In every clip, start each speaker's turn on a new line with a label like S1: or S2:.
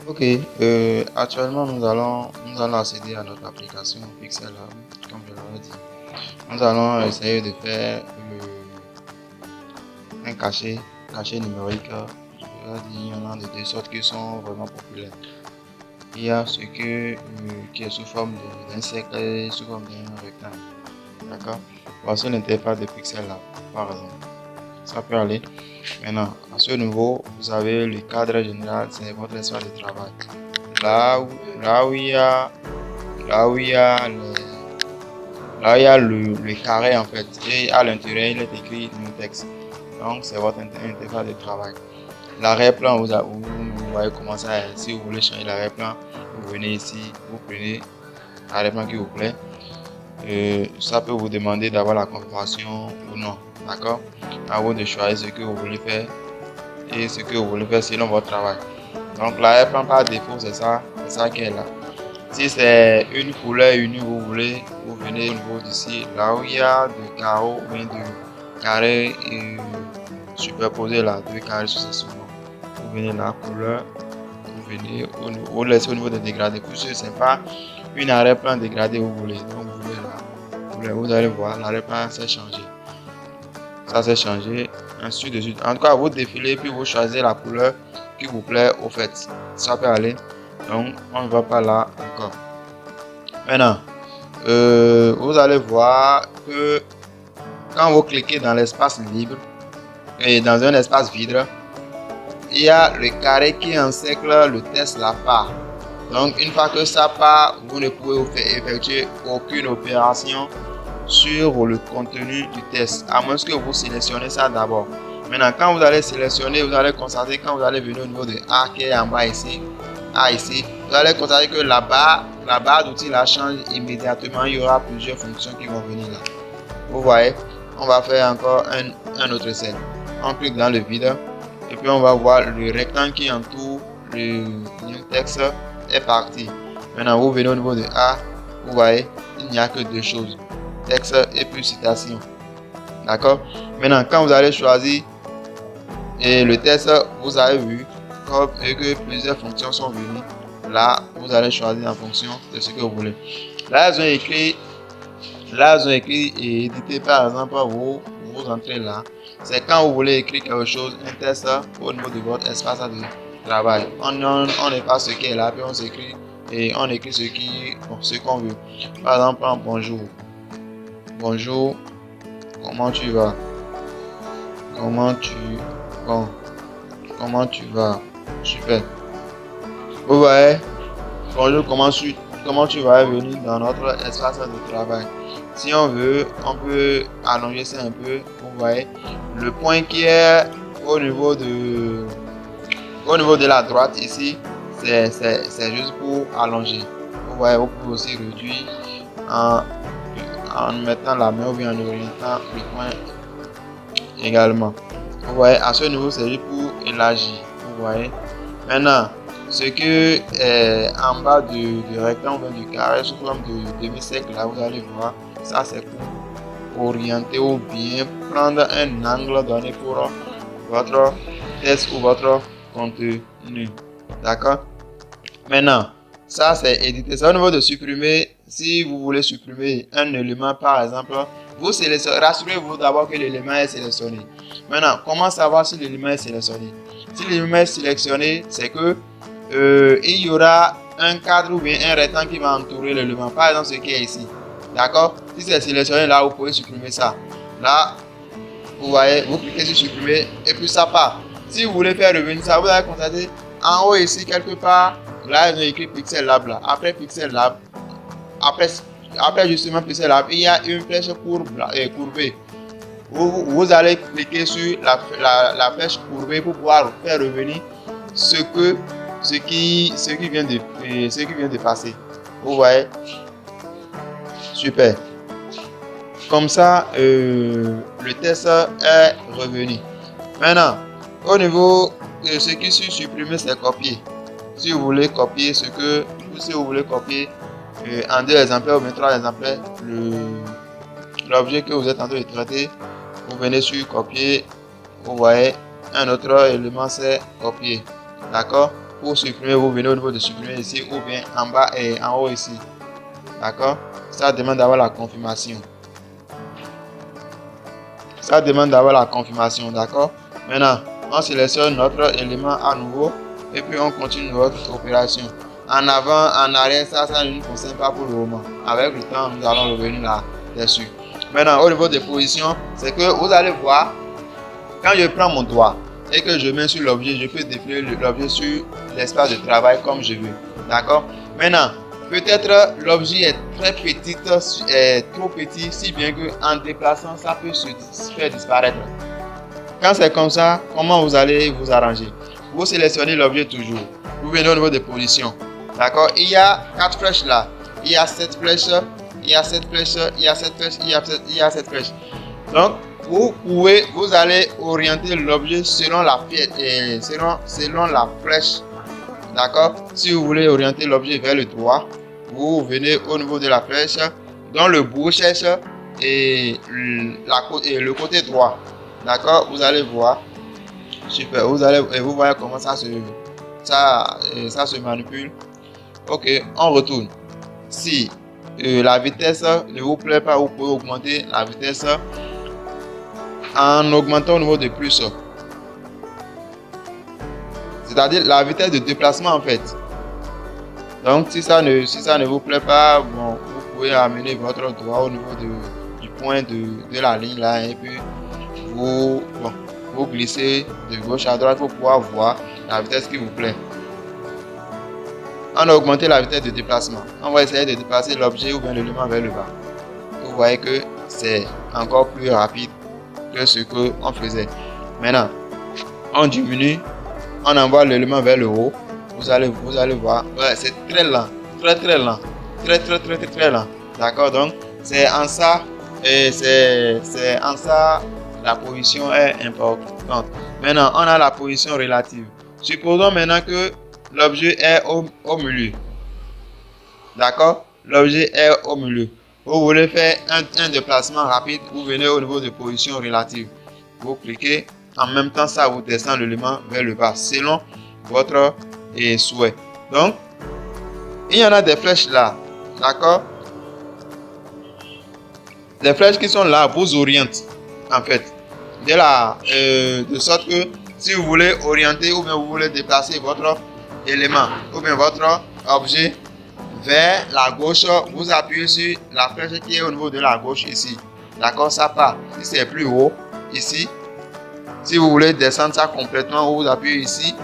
S1: Ok, actuellement nous allons accéder à notre application Pixel Lab, comme je l'avais dit. Nous allons essayer de faire un cachet numérique. Je vais dire, il y en a de deux sortes qui sont vraiment populaires. Il y a ce qui est sous forme d'un cercle et sous forme d'un rectangle. D'accord? Voici l'interface de Pixel Lab, par exemple. Ça peut aller. Maintenant, à ce niveau, vous avez le cadre général, c'est votre espace de travail. Là où il y a, le carré en fait, et à l'intérieur il est écrit le texte. Donc c'est votre interface de travail. L'arrière-plan, vous voyez comment ça est. Si vous voulez changer l'arrière-plan, vous venez ici, vous prenez l'arrière-plan qui vous plaît. Ça peut vous demander d'avoir la confirmation ou non. D'accord? À vous de choisir ce que vous voulez faire et ce que vous voulez faire selon votre travail. Donc l'arrière-plan par défaut, c'est ça qui est là. Si c'est une couleur unie, vous voulez, vous venez au niveau d'ici, là où il y a deux carreaux ou bien deux carrés superposés là, deux carrés successivement. Vous venez là, couleur, vous venez, vous laissez au niveau des dégradés. Puisque c'est pas une arrière-plan dégradé vous voulez. Donc vous voulez là, vous allez voir, l'arrière-plan s'est changé. Ça s'est changé, ainsi de suite. En tout cas, vous défilez puis vous choisissez la couleur qui vous plaît au fait. Ça peut aller. Donc on ne va pas là encore. Maintenant, vous allez voir que quand vous cliquez dans l'espace libre et dans un espace vide, il y a le carré qui encercle le test la part. Donc une fois que ça part, vous ne pouvez effectuer aucune opération sur le contenu du test, à moins que vous sélectionnez ça d'abord. Maintenant, quand vous allez sélectionner, vous allez constater quand vous allez venir au niveau de A qui est en bas ici, A ici, vous allez constater que la barre d'outils la change immédiatement. Il y aura plusieurs fonctions qui vont venir là. Vous voyez, on va faire encore un autre essai. On clique dans le vide et puis on va voir le rectangle qui entoure le texte est parti. Maintenant, vous venez au niveau de A, vous voyez, il n'y a que deux choses, texte et puis citation. D'accord? Maintenant, quand vous allez choisir et le texte, vous avez vu que plusieurs fonctions sont venues. Là, vous allez choisir en fonction de ce que vous voulez. Là, ils ont écrit et éditer par exemple, vous entrez là. C'est quand vous voulez écrire quelque chose, un texte au niveau de votre espace de travail. On n'est pas ce qui est là, puis on s'écrit et on écrit ce qu'on veut. Par exemple, bonjour. Bonjour, comment tu vas? Comment tu vas? Super. Vous voyez, bonjour, comment tu vas venir dans notre espace de travail. Si on veut, on peut allonger ça un peu. Vous voyez, le point qui est au niveau de la droite ici, c'est juste pour allonger. Vous voyez, vous pouvez aussi réduire en mettant la main ou bien en orientant le point également. Vous voyez, à ce niveau, c'est juste pour élargir. Vous voyez. Maintenant, ce que est en bas du rectangle du carré sous forme de demi-cercle, là, vous allez voir, ça c'est pour orienter ou bien prendre un angle donné pour votre test ou votre contenu. D'accord? Maintenant, ça c'est éditer. C'est au niveau de supprimer. Si vous voulez supprimer un élément, par exemple, vous sélectionnez. Rassurez-vous d'abord que l'élément est sélectionné. Maintenant, comment savoir si l'élément est sélectionné? Si l'élément est sélectionné, c'est que il y aura un cadre ou bien un rectangle qui va entourer l'élément. Par exemple, ce qui est ici. D'accord? Si c'est sélectionné là, vous pouvez supprimer ça. Là, vous voyez, vous cliquez sur supprimer et puis ça part. Si vous voulez faire revenir ça, vous allez constater en haut ici quelque part. Là, ils ont écrit Pixel Lab là. Après Pixel Lab, après justement Pixel Lab, il y a une flèche courbée. Vous allez cliquer sur la flèche courbée pour pouvoir faire revenir ce qui vient de passer. Vous voyez? Super. Comme ça, le test est revenu. Maintenant, au niveau de ce qui est supprimé, c'est copier. Si vous voulez copier en 2 exemplaires ou 23 exemplaires, l'objet que vous êtes en train de traiter, vous venez sur copier. Vous voyez, un autre élément c'est copier. D'accord? Pour supprimer, vous venez au niveau de supprimer ici ou bien en bas et en haut ici. D'accord? Ça demande d'avoir la confirmation. Ça demande d'avoir la confirmation. D'accord? Maintenant, on sélectionne notre élément à nouveau et puis on continue notre opération. En avant, en arrière, ça ne nous concerne pas pour le moment. Avec le temps, nous allons revenir là-dessus. Maintenant, au niveau des positions, c'est que vous allez voir, quand je prends mon doigt et que je mets sur l'objet, je peux défiler l'objet sur l'espace de travail comme je veux. D'accord? Maintenant, peut-être l'objet est très petit, trop petit, si bien qu'en déplaçant, ça peut se faire disparaître. Quand c'est comme ça, comment vous allez vous arranger? Vous sélectionnez l'objet toujours. Vous venez au niveau des positions. D'accord? Il y a 4 flèches là. Il y a 7 flèches. Il y a 7 flèches. Il y a 7 flèches. Il y a 7 flèches. Donc, vous allez orienter l'objet selon la flèche. D'accord? Si vous voulez orienter l'objet vers le droit, vous venez au niveau de la flèche, dans le bout cherche et le côté droit. D'accord? Vous allez voir. Super. Vous voyez comment ça se manipule. Ok, on retourne. Si la vitesse ne vous plaît pas, vous pouvez augmenter la vitesse en augmentant au niveau de plus. C'est-à-dire la vitesse de déplacement en fait. Donc si ça ne vous plaît pas, bon, vous pouvez amener votre doigt au niveau du point de la ligne là et puis vous glissez de gauche à droite pour pouvoir voir la vitesse qui vous plaît. On a augmenté la vitesse de déplacement. On va essayer de déplacer l'objet ou bien l'élément vers le bas. Vous voyez que c'est encore plus rapide que ce qu'on faisait. Maintenant, on diminue, on envoie l'élément vers le haut. Vous allez voir, ouais, c'est très lent, très lent, très lent. D'accord, donc c'est en ça la position est importante. Maintenant, on a la position relative. Supposons maintenant que l'objet est au milieu. D'accord? L'objet est au milieu. Vous voulez faire un déplacement rapide, vous venez au niveau de position relative. Vous cliquez, en même temps ça vous descend l'élément vers le bas, selon votre souhait. Donc, il y en a des flèches là. D'accord? Les flèches qui sont là vous orientent, en fait. De sorte que si vous voulez orienter ou bien vous voulez déplacer votre élément ou bien votre objet vers la gauche, vous appuyez sur la flèche qui est au niveau de la gauche ici. D'accord, ça part. Si c'est plus haut, ici. Si vous voulez descendre ça complètement, vous appuyez ici.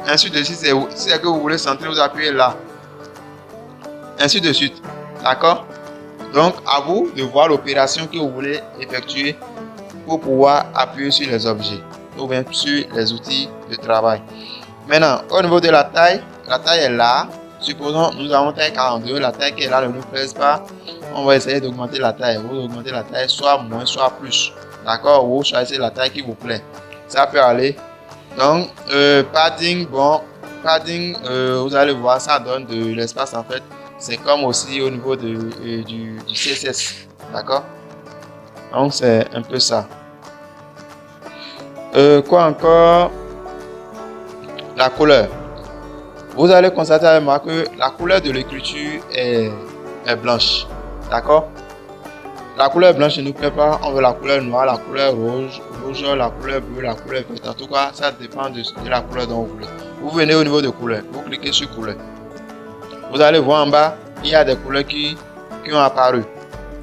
S1: Ainsi de suite, si c'est que vous voulez centrer, vous appuyez là. Ainsi de suite. D'accord? Donc, à vous de voir l'opération que vous voulez effectuer pour pouvoir appuyer sur les objets ou bien sur les outils de travail. Maintenant, au niveau de la taille est là. Supposons nous avons taille 42, la taille qui est là ne nous plaise pas. On va essayer d'augmenter la taille. Vous augmentez la taille soit moins, soit plus. D'accord? Vous choisissez la taille qui vous plaît. Ça peut aller. Donc, padding, vous allez voir, ça donne de l'espace en fait. C'est comme aussi au niveau du CSS. D'accord? Donc, c'est un peu ça. Quoi encore? La couleur. Vous allez constater avec moi que la couleur de l'écriture est blanche. D'accord? La couleur blanche ne nous plaît pas. On veut la couleur noire, la couleur rouge, la couleur bleue, la couleur verte. En tout cas, ça dépend de la couleur dont vous voulez. Vous venez au niveau de couleur. Vous cliquez sur couleur. Vous allez voir en bas, il y a des couleurs qui ont apparu.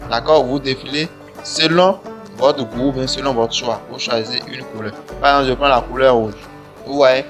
S1: D'accord? Vous défilez selon votre goût, bien selon votre choix. Vous choisissez une couleur. Par exemple, je prends la couleur rouge. Vous voyez?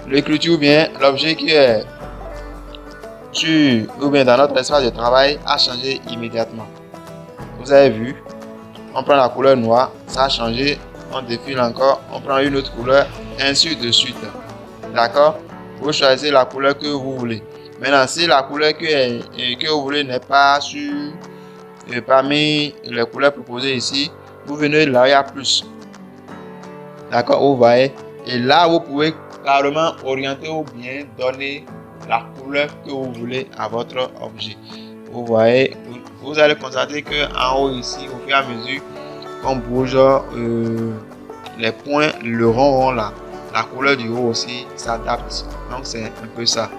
S1: L'écriture ou bien l'objet qui est ou bien dans notre espace de travail a changé immédiatement. Vous avez vu, on prend la couleur noire, ça a changé, on défile encore, on prend une autre couleur, ainsi de suite. D'accord? Vous choisissez la couleur que vous voulez. Maintenant, si la couleur que vous voulez n'est pas parmi les couleurs proposées ici, vous venez là, il y a plus. D'accord? Vous voyez? Et là, vous pouvez carrément orienter ou bien donner la couleur que vous voulez à votre objet. Vous voyez, vous allez constater que en haut ici, au fur et à mesure qu'on bouge les points, le rond là, la couleur du haut aussi s'adapte. Donc c'est un peu ça.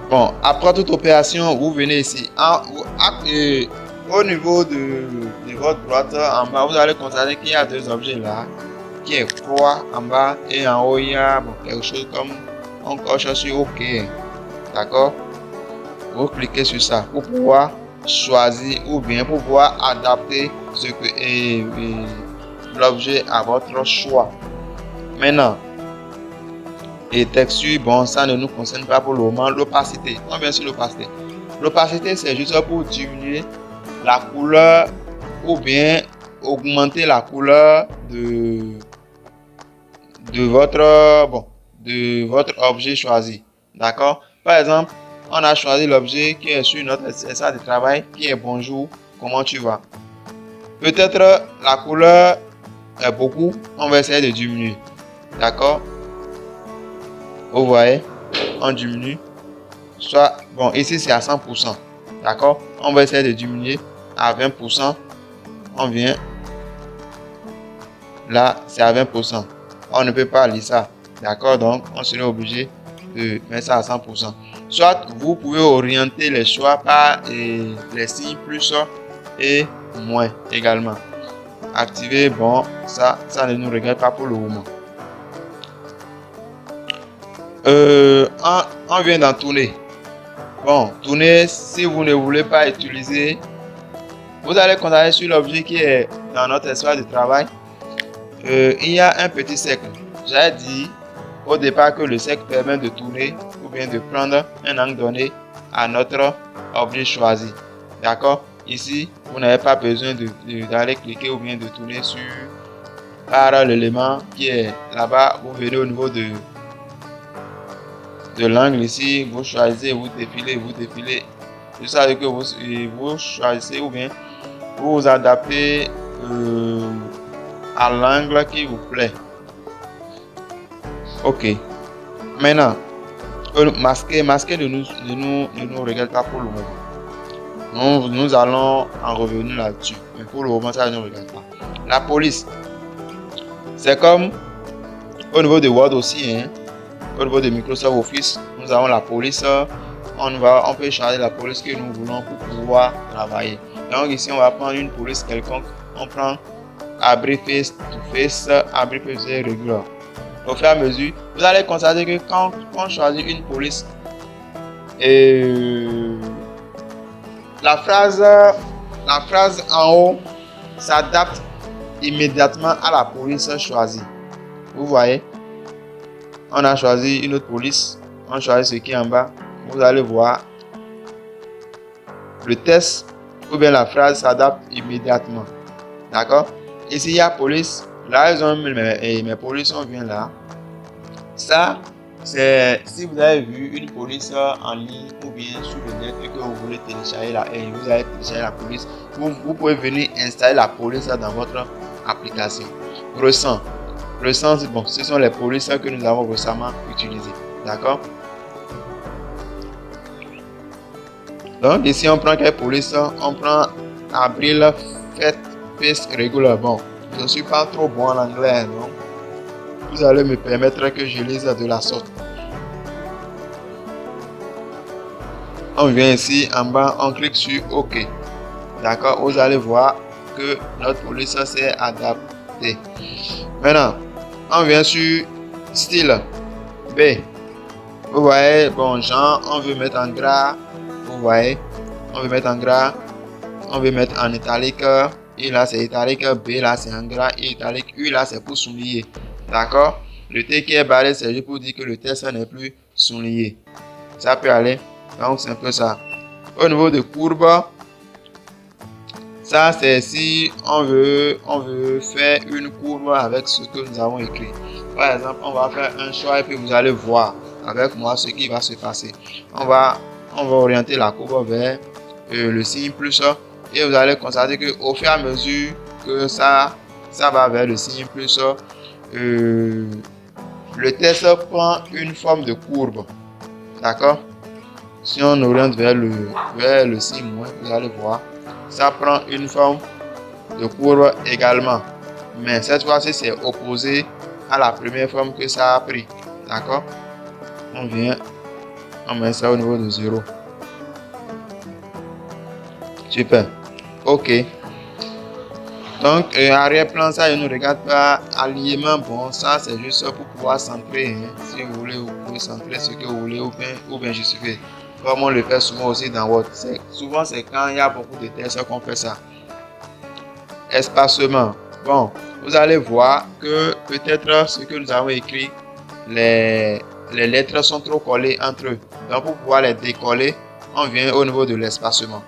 S1: Bon, après toute opération, vous venez ici. Au niveau de votre droite, en bas, vous allez constater qu'il y a deux objets là, qui est croix en bas et en haut, il y a quelque chose comme on coche sur OK. D'accord? Vous cliquez sur ça pour pouvoir choisir ou bien pour pouvoir adapter ce que l'objet à votre choix. Maintenant, et texture, bon, ça ne nous concerne pas pour le moment. L'opacité, on vient sur l'opacité. L'opacité, c'est juste pour diminuer la couleur ou bien augmenter la couleur de votre objet choisi. D'accord? Par exemple, on a choisi l'objet qui est sur notre espace de travail, qui est bonjour, comment tu vas? Peut-être la couleur est beaucoup, on va essayer de diminuer. D'accord? Vous voyez, on diminue. Soit, bon, ici c'est à 100%. D'accord? On va essayer de diminuer à 20%. On vient. Là, c'est à 20%. On ne peut pas lire ça. D'accord? Donc, on serait obligé de mettre ça à 100%. Soit, vous pouvez orienter les choix par les signes plus et moins également. Activer, bon, ça ne nous regarde pas pour le moment. On vient d'en tourner. Bon, tourner, si vous ne voulez pas utiliser, vous allez constater sur l'objet qui est dans notre espace de travail. Il y a un petit cercle. J'ai dit au départ que le cercle permet de tourner ou bien de prendre un angle donné à notre objet choisi. D'accord? Ici, vous n'avez pas besoin d'aller cliquer ou bien de tourner par l'élément qui est là-bas. Vous venez au niveau de l'angle ici, vous choisissez, vous défilez. Je sais que vous choisissez ou bien vous adaptez à l'angle qui vous plaît. Ok. Maintenant, masquer ne nous regarde pas pour le moment. Nous allons en revenir là-dessus. Mais pour le moment, ça ne nous regarde pas. La police. C'est comme au niveau de Word aussi, hein. Au niveau de Microsoft Office, nous avons la police. On peut charger la police que nous voulons pour pouvoir travailler. Donc ici, on va prendre une police quelconque. On prend abri face to face, abri face régulier. Au fur et à mesure, vous allez constater que quand on choisit une police, la phrase en haut s'adapte immédiatement à la police choisie. Vous voyez? On a choisi une autre police, on choisit ce qui est en bas. Vous allez voir, le texte ou bien la phrase s'adapte immédiatement. D'accord? Ici, il y a police. Là, ils ont mis mes polices, on vient là. Ça, c'est si vous avez vu une police en ligne ou bien sur le net et que vous voulez télécharger vous allez télécharger la police. Vous pouvez venir installer la police dans votre application. Ressent, bon, ce sont les polices que nous avons récemment utilisées. D'accord? Donc ici on prend quelle police? On prend Abril Face Regular. Bon, je ne suis pas trop bon en anglais, donc vous allez me permettre que je lise de la sorte. On vient ici en bas, on clique sur OK. D'accord? Vous allez voir que notre police s'est adaptée. Maintenant, on vient sur style B. Vous voyez, bon, genre, on veut mettre en gras. Vous voyez, on veut mettre en gras. On veut mettre en italique. Et là, c'est italique. B, là, c'est en gras. Et italique. U, là, c'est pour souligner. D'accord? Le T qui est barré, c'est juste pour dire que le texte n'est plus souligné. Ça peut aller. Donc, c'est un peu ça. Au niveau de courbe, ça, c'est si on veut faire une courbe avec ce que nous avons écrit. Par exemple, on va faire un choix et puis vous allez voir avec moi ce qui va se passer. On va orienter la courbe vers le signe plus et vous allez constater que au fur et à mesure que ça va vers le signe plus, le texte prend une forme de courbe. D'accord? Si on oriente vers le signe moins, vous allez voir, ça prend une forme de courbe également. mais cette fois-ci, c'est opposé à la première forme que ça a pris. D'accord? On vient, on met ça au niveau de 0. Super. OK. Donc, arrière-plan, ça, je ne regarde pas. Alignement, bon, ça, c'est juste pour pouvoir centrer. Hein. Si vous voulez, vous pouvez centrer ce que vous voulez ou bien justifier. Comme on le fait souvent aussi dans Word. Souvent, c'est quand il y a beaucoup de textes qu'on fait ça. Espacement. Bon, vous allez voir que peut-être ce que nous avons écrit, les lettres sont trop collées entre eux. Donc, pour pouvoir les décoller, on vient au niveau de l'espacement.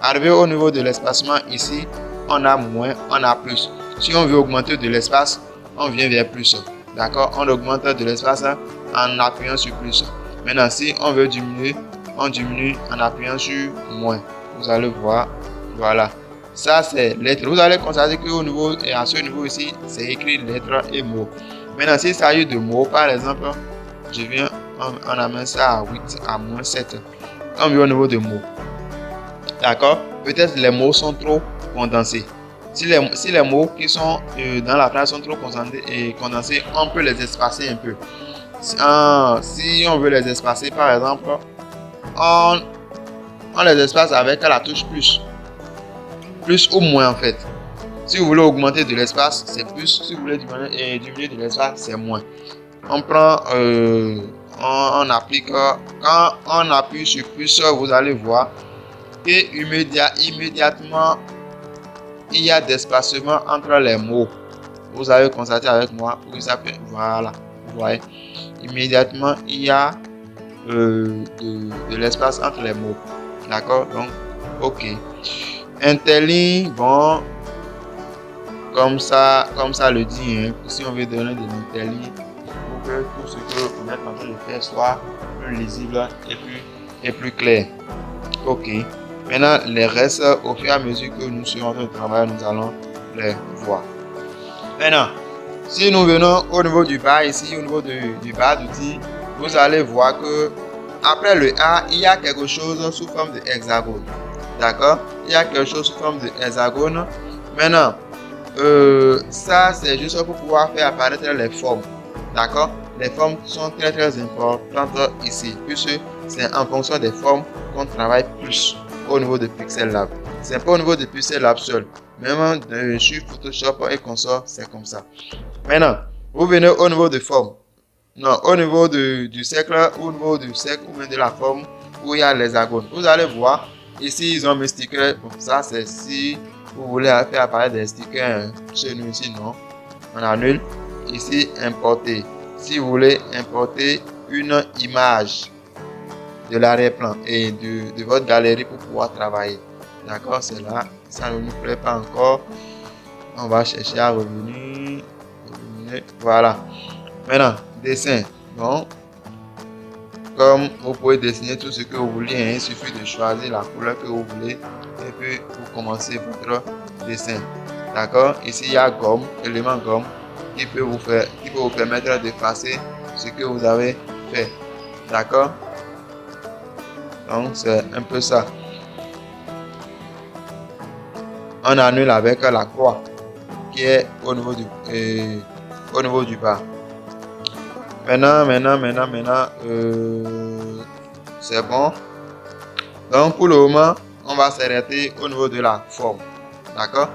S1: Arrivé au niveau de l'espacement, ici, on a moins, on a plus. Si on veut augmenter de l'espace, on vient vers plus. D'accord? On augmente de l'espace en appuyant sur plus. Maintenant, si on veut diminuer, on diminue en appuyant sur moins. Vous allez voir. Voilà. Ça, c'est lettres. Vous allez constater qu'au niveau, et à ce niveau ici, c'est écrit lettres et mots. Maintenant, s'il s'agit de mots, par exemple, je viens, on amène ça à 8, à moins 7. On vient au niveau de mots. D'accord? Peut-être les mots sont trop condensés. Si les mots qui sont dans la phrase sont trop condensés, on peut les espacer un peu. Si on veut les espacer, par exemple, on les espace avec la touche plus. Plus ou moins en fait. Si vous voulez augmenter de l'espace, c'est plus. Si vous voulez diminuer de l'espace, c'est moins. On prend, on applique, quand on appuie sur plus, vous allez voir que immédiatement, il y a d'espacement entre les mots. Vous avez constaté avec moi, voilà, vous voyez. Immédiatement, il y a de l'espace entre les mots. D'accord? Donc, OK. Interligne, bon, comme ça le dit, hein, si on veut donner de l'interligne, pour que tout ce que vous êtes en train de faire soit plus lisible et plus clair. OK. Maintenant, les restes, au fur et à mesure que nous serons en train de travailler, nous allons les voir. Maintenant, si nous venons au niveau du bas, ici, au niveau du bas d'outils, vous allez voir que après le A, il y a quelque chose sous forme de hexagone. D'accord? Il y a quelque chose sous forme de hexagone. Maintenant, ça, c'est juste pour pouvoir faire apparaître les formes. D'accord? Les formes sont très importantes ici, puisque c'est en fonction des formes qu'on travaille plus au niveau de Pixel Lab. C'est pas au niveau de Pixel Lab seul. Même sur Photoshop et consort, c'est comme ça. Maintenant, vous venez au niveau de forme. Non, au niveau du cercle, au niveau du cercle ou même de la forme où il y a l'hexagone. Vous allez voir, ici ils ont mis sticker. Bon, ça c'est si vous voulez faire apparaître des stickers chez nous ici, non. On annule. Ici, importer. Si vous voulez importer une image de l'arrière-plan et de votre galerie pour pouvoir travailler. D'accord, c'est là. Ça ne nous plaît pas encore. On va chercher à revenir. Voilà. Maintenant, dessin. Bon, comme vous pouvez dessiner tout ce que vous voulez, hein, il suffit de choisir la couleur que vous voulez et puis vous commencez votre dessin. D'accord? Ici, il y a gomme, élément gomme qui peut vous permettre d'effacer ce que vous avez fait. D'accord? Donc, c'est un peu ça. On annule avec la croix qui est au niveau du bas. Maintenant, c'est bon. Donc, pour le moment, on va s'arrêter au niveau de la forme. D'accord?